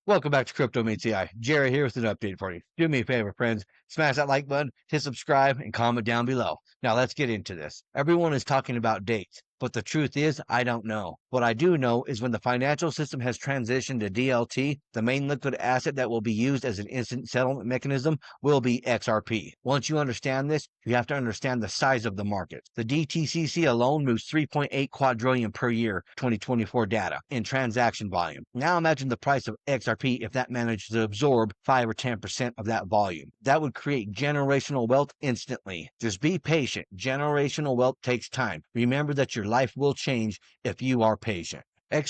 Welcome back to Crypto Meets AI. Jerry here with an update for you. Do me a favor, friends. Smash that like button, hit subscribe, and comment down below. Now let's get into this. Everyone is talking about dates, but the truth is, I don't know. What I do know is when the financial system has transitioned to DLT, the main liquid asset that will be used as an instant settlement mechanism will be XRP. Once you understand this, you have to understand the size of the market. The DTCC alone moves 3.8 quadrillion per year, 2024 data, in transaction volume. Now imagine the price of XRP if that managed to absorb 5 or 10% of that volume. That would create generational wealth instantly. Just be patient. Generational wealth takes time. Remember that your life will change if you are patient.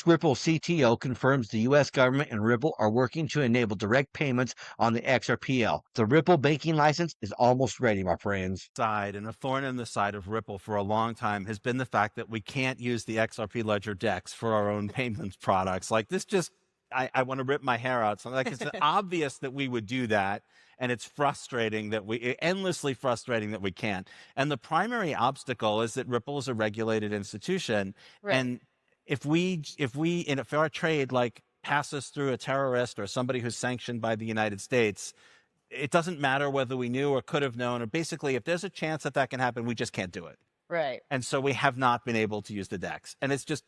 Ripple CTO confirms the U.S. government and Ripple are working to enable direct payments on the XRPL. The Ripple banking license is almost ready, my friends. And a thorn in the side of Ripple for a long time has been the fact that we can't use the XRP Ledger DEX for our own payments products. Like this just, I want to rip my hair out. So like it's obvious that we would do that. And it's frustrating that endlessly frustrating that we can't. And the primary obstacle is that Ripple is a regulated institution. Right. And if in a fair trade, like passes through a terrorist or somebody who's sanctioned by the United States, it doesn't matter whether we knew or could have known, or basically if there's a chance that that can happen, we just can't do it. Right. And so we have not been able to use the DEX. And it's just,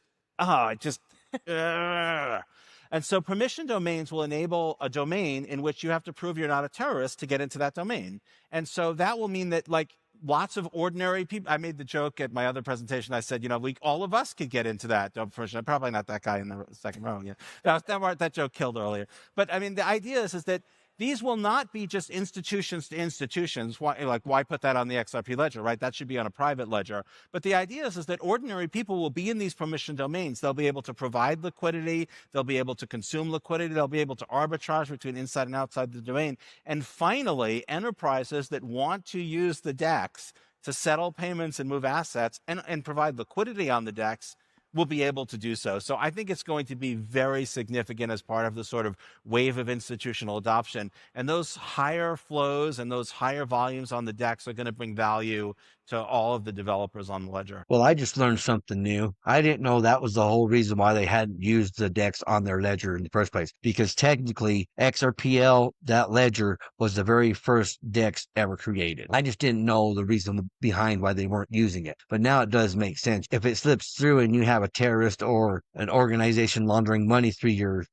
And so permission domains will enable a domain in which you have to prove you're not a terrorist to get into that domain. And so that will mean that like lots of ordinary people, I made the joke at my other presentation. I said, all of us could get into that. Probably not that guy in the second row. Yeah. That joke killed earlier. But I mean, the idea is that these will not be just institutions to institutions. Why put that on the XRP ledger, right? That should be on a private ledger. But the idea is that ordinary people will be in these permission domains. They'll be able to provide liquidity. They'll be able to consume liquidity. They'll be able to arbitrage between inside and outside the domain. And finally, enterprises that want to use the DEX to settle payments and move assets and provide liquidity on the DEX will be able to do so. So I think it's going to be very significant as part of the sort of wave of institutional adoption. And those higher flows and those higher volumes on the DEX are going to bring value to all of the developers on the ledger. Well, I just learned something new. I didn't know that was the whole reason why they hadn't used the DEX on their ledger in the first place. Because technically, XRPL, that ledger, was the very first DEX ever created. I just didn't know the reason behind why they weren't using it. But now it does make sense. If it slips through and you have a terrorist or an organization laundering money through your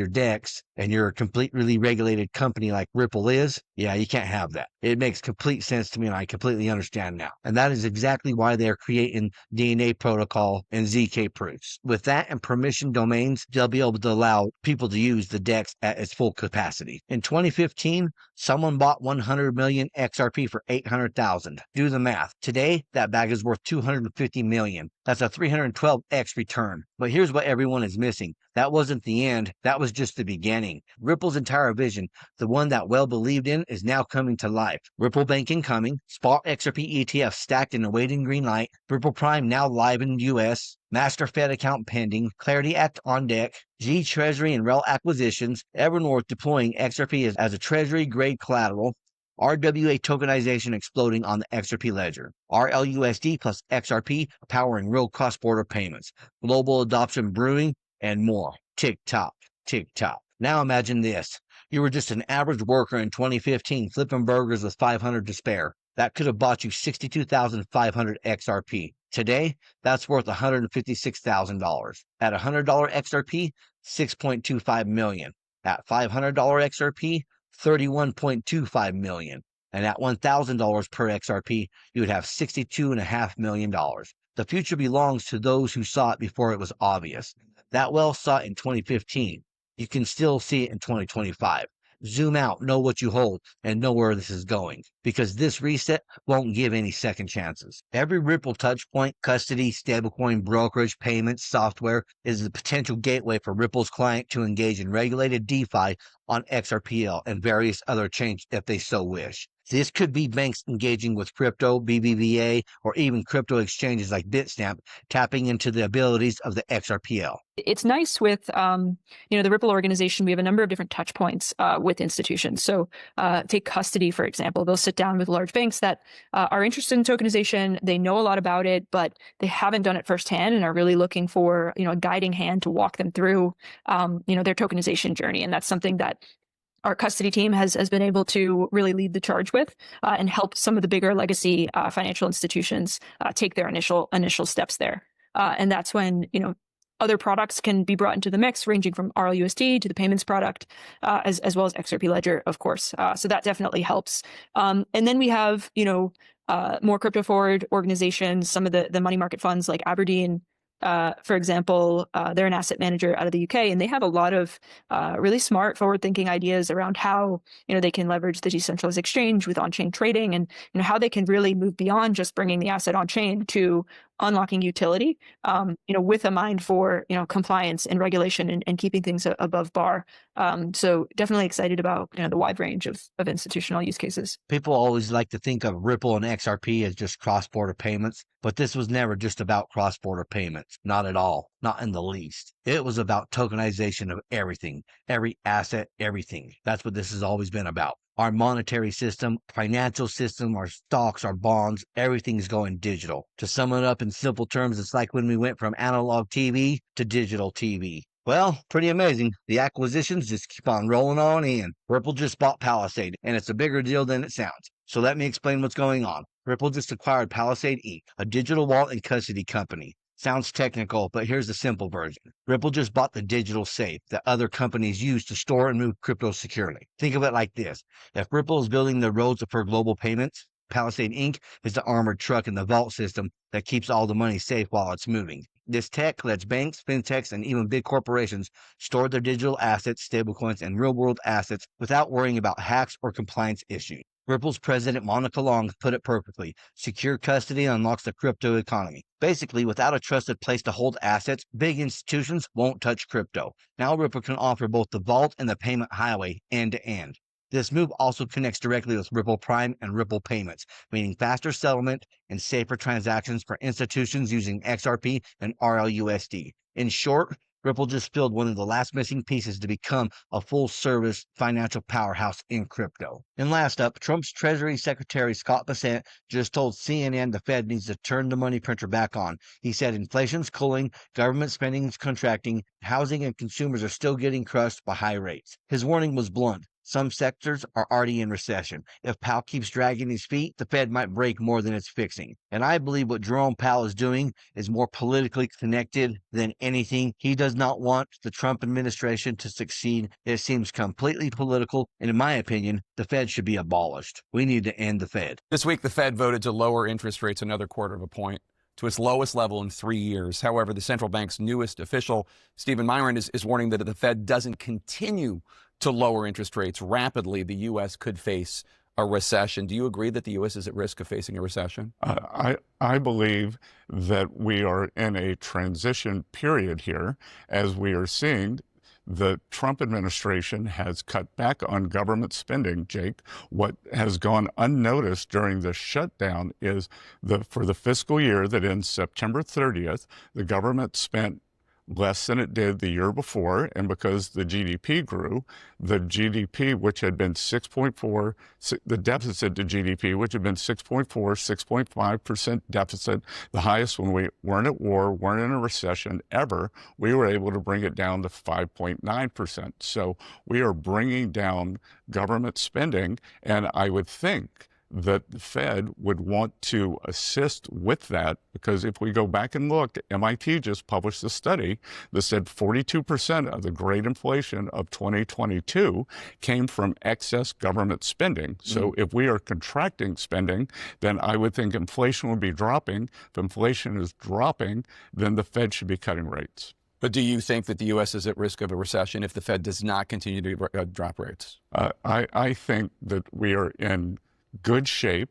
DEX, and you're a completely regulated company like Ripple is, yeah, you can't have that. It makes complete sense to me, and I completely understand now. And that is exactly why they're creating DNA protocol and ZK proofs. With that and permission domains, they'll be able to allow people to use the DEX at its full capacity. In 2015, someone bought 100 million XRP for 800,000. Do the math. Today, that bag is worth 250 million. That's a 312x return. But here's what everyone is missing. That wasn't the end. That was just the beginning. Ripple's entire vision, the one that well believed in, is now coming to life. Ripple Banking coming, spot XRP ETF stacked and awaiting green light, Ripple Prime now live in the US, Master Fed account pending, Clarity Act on deck, G Treasury and REL acquisitions, Evernorth deploying XRP as a Treasury grade collateral, RWA tokenization exploding on the XRP ledger, RLUSD plus XRP powering real cross-border payments, global adoption brewing, and more. Tick tock, tick tock. Now imagine this. You were just an average worker in 2015 flipping burgers with 500 to spare. That could have bought you 62,500 XRP. Today, that's worth $156,000. At $100 XRP, $6.25 million. At $500 XRP, $31.25 million. And at $1,000 per XRP, you would have $62.5 million. The future belongs to those who saw it before it was obvious. That well saw it in 2015. You can still see it in 2025. Zoom out, know what you hold, and know where this is going. Because this reset won't give any second chances. Every Ripple touchpoint, custody, stablecoin, brokerage, payments, software is the potential gateway for Ripple's client to engage in regulated DeFi on XRPL and various other chains if they so wish. This could be banks engaging with crypto, BBVA, or even crypto exchanges like Bitstamp, tapping into the abilities of the XRPL. It's nice with, the Ripple organization. We have a number of different touch points with institutions. So take custody, for example. They'll sit down with large banks that are interested in tokenization. They know a lot about it, but they haven't done it firsthand and are really looking for, a guiding hand to walk them through, their tokenization journey. And that's something that our custody team has been able to really lead the charge with and help some of the bigger legacy financial institutions take their initial steps there. And that's when, other products can be brought into the mix, ranging from RLUSD to the payments product, as well as XRP Ledger, of course. So that definitely helps. And then we have, more crypto forward organizations, some of the money market funds like Aberdeen, for example. They're an asset manager out of the UK, and they have a lot of really smart, forward-thinking ideas around how they can leverage the decentralized exchange with on-chain trading, and how they can really move beyond just bringing the asset on-chain to unlocking utility, with a mind for compliance and regulation and keeping things above bar. So definitely excited about the wide range of institutional use cases. People always like to think of Ripple and XRP as just cross-border payments, but this was never just about cross-border payments. Not at all. Not in the least. It was about tokenization of everything, every asset, everything. That's what this has always been about. Our monetary system, financial system, our stocks, our bonds, everything's going digital. To sum it up in simple terms, it's like when we went from analog TV to digital TV. Well, pretty amazing. The acquisitions just keep on rolling on in. Ripple just bought Palisade, and it's a bigger deal than it sounds. So let me explain what's going on. Ripple just acquired Palisade Inc., a digital wallet and custody company. Sounds technical, but here's the simple version. Ripple just bought the digital safe that other companies use to store and move crypto securely. Think of it like this. If Ripple is building the roads for global payments, Palisade Inc. is the armored truck in the vault system that keeps all the money safe while it's moving. This tech lets banks, fintechs, and even big corporations store their digital assets, stablecoins, and real-world assets without worrying about hacks or compliance issues. Ripple's president, Monica Long, put it perfectly. Secure custody unlocks the crypto economy. Basically, without a trusted place to hold assets, big institutions won't touch crypto. Now Ripple can offer both the vault and the payment highway end-to-end. This move also connects directly with Ripple Prime and Ripple Payments, meaning faster settlement and safer transactions for institutions using XRP and RLUSD. In short, Ripple just filled one of the last missing pieces to become a full-service financial powerhouse in crypto. And last up, Trump's Treasury Secretary Scott Bessent just told CNN the Fed needs to turn the money printer back on. He said inflation's cooling, government spending is contracting, housing and consumers are still getting crushed by high rates. His warning was blunt. Some sectors are already in recession. If Powell keeps dragging his feet, the Fed might break more than it's fixing. And I believe what Jerome Powell is doing is more politically connected than anything. He does not want the Trump administration to succeed. It seems completely political, and in my opinion, the Fed should be abolished. We need to end the Fed. This week, the Fed voted to lower interest rates another 1/4 point to its lowest level in 3 years. However, the central bank's newest official, Stephen Myron, is warning that if the Fed doesn't continue to lower interest rates rapidly, the U.S. could face a recession. Do you agree that the U.S. is at risk of facing a recession? I believe that we are in a transition period here, as we are seeing the Trump administration has cut back on government spending, Jake. What has gone unnoticed during the shutdown is for the fiscal year that ends September 30th, the government spent less than it did the year before, and because the GDP grew, the GDP, which had been 6.4, the deficit to GDP, which had been 6.4, 6.5% deficit, the highest when we weren't at war, weren't in a recession ever, we were able to bring it down to 5.9%. So we are bringing down government spending, and I would think that the Fed would want to assist with that, because if we go back and look, MIT just published a study that said 42% of the great inflation of 2022 came from excess government spending. So if we are contracting spending, then I would think inflation would be dropping. If inflation is dropping, then the Fed should be cutting rates. But do you think that the U.S. is at risk of a recession if the Fed does not continue to drop rates? I think that we are in good shape,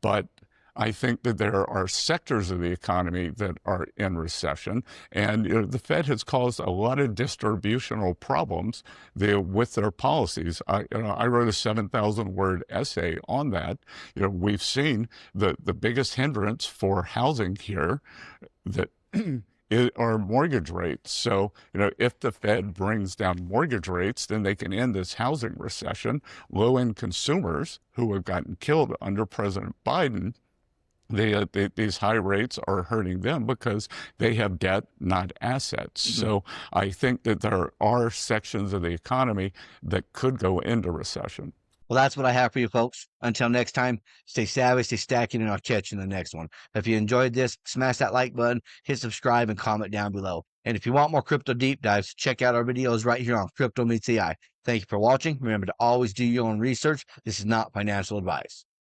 but I think that there are sectors of the economy that are in recession, and the Fed has caused a lot of distributional problems with their policies. I wrote a 7,000-word essay on that. We've seen the biggest hindrance for housing here that are mortgage rates. So, if the Fed brings down mortgage rates, then they can end this housing recession. Low-end consumers who have gotten killed under President Biden, these high rates are hurting them because they have debt, not assets. Mm-hmm. So I think that there are sections of the economy that could go into recession. Well, that's what I have for you folks. Until next time, stay savvy, stay stacking, and I'll catch you in the next one. If you enjoyed this, smash that like button, hit subscribe, and comment down below. And if you want more crypto deep dives, check out our videos right here on Crypto Meets AI. Thank you for watching. Remember to always do your own research. This is not financial advice.